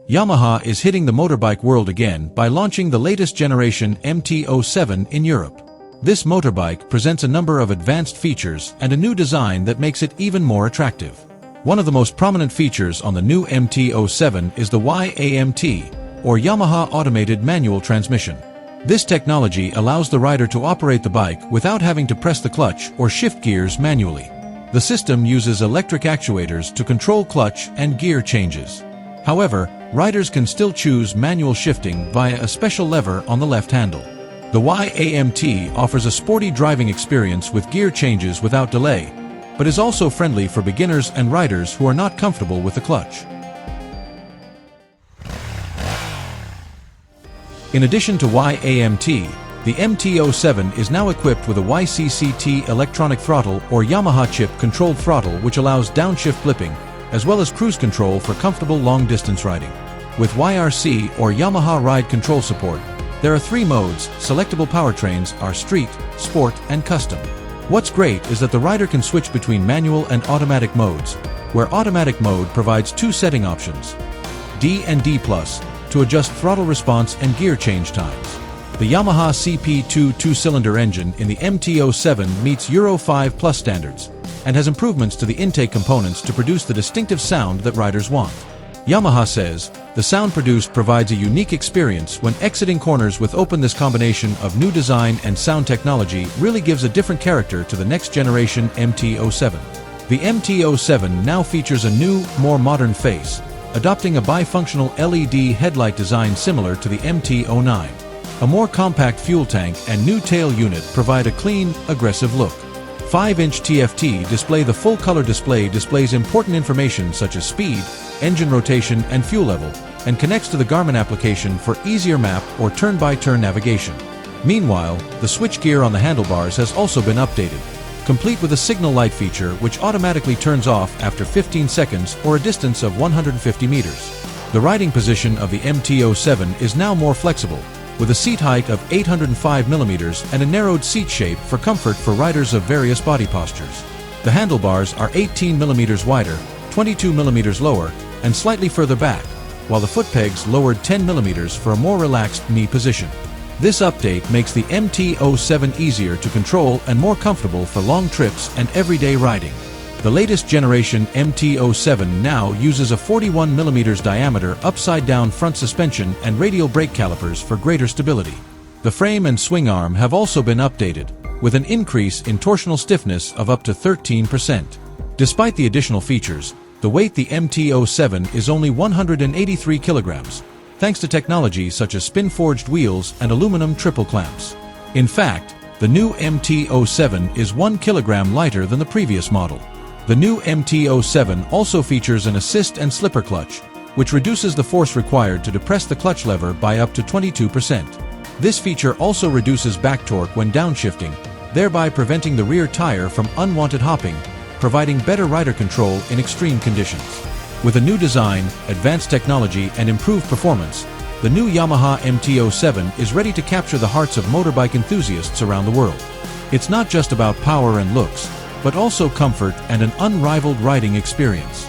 Yamaha is hitting the motorbike world again by launching the latest generation MT-07 in Europe. This motorbike presents a number of advanced features and a new design that makes it even more attractive. One of the most prominent features on the new MT-07 is the Y-AMT, or Yamaha Automated Manual Transmission. This technology allows the rider to operate the bike without having to press the clutch or shift gears manually. The system uses electric actuators to control clutch and gear changes. However, riders can still choose manual shifting via a special lever on the left handle. The Y-AMT offers a sporty driving experience with gear changes without delay, but is also friendly for beginners and riders who are not comfortable with the clutch. In addition to Y-AMT, the MT-07 is now equipped with a YCCT electronic throttle or Yamaha chip-controlled throttle which allows downshift blipping, as well as cruise control for comfortable long-distance riding. With YRC or Yamaha Ride Control support, there are 3 modes. Selectable powertrains are Street, Sport, and Custom. What's great is that the rider can switch between manual and automatic modes, where automatic mode provides 2 setting options, D and D+, to adjust throttle response and gear change times. The Yamaha CP2 2-cylinder engine in the MT-07 meets Euro 5+ standards and has improvements to the intake components to produce the distinctive sound that riders want. Yamaha says, the sound produced provides a unique experience when exiting corners with open. This combination of new design and sound technology really gives a different character to the next generation MT-07. The MT-07 now features a new, more modern face, adopting a bifunctional LED headlight design similar to the MT-09. A more compact fuel tank and new tail unit provide a clean, aggressive look. 5-inch TFT display. The full-color display displays important information such as speed, engine rotation, and fuel level, and connects to the Garmin application for easier map or turn-by-turn navigation. Meanwhile, the switchgear on the handlebars has also been updated, complete with a signal light feature which automatically turns off after 15 seconds or a distance of 150 meters. The riding position of the MT-07 is now more flexible, with a seat height of 805 mm and a narrowed seat shape for comfort for riders of various body postures. The handlebars are 18 mm wider, 22 mm lower, and slightly further back, while the foot pegs lowered 10 mm for a more relaxed knee position. This update makes the MT-07 easier to control and more comfortable for long trips and everyday riding. The latest generation MT-07 now uses a 41 mm diameter upside-down front suspension and radial brake calipers for greater stability. The frame and swing arm have also been updated, with an increase in torsional stiffness of up to 13%. Despite the additional features, the weight the MT-07 is only 183 kilograms, thanks to technology such as spin-forged wheels and aluminum triple clamps. In fact, the new MT-07 is 1 kilogram lighter than the previous model. The new MT-07 also features an assist and slipper clutch, which reduces the force required to depress the clutch lever by up to 22%. This feature also reduces back torque when downshifting, thereby preventing the rear tire from unwanted hopping, providing better rider control in extreme conditions. With a new design, advanced technology, and improved performance, the new Yamaha MT-07 is ready to capture the hearts of motorbike enthusiasts around the world. It's not just about power and looks, but also comfort and an unrivaled riding experience.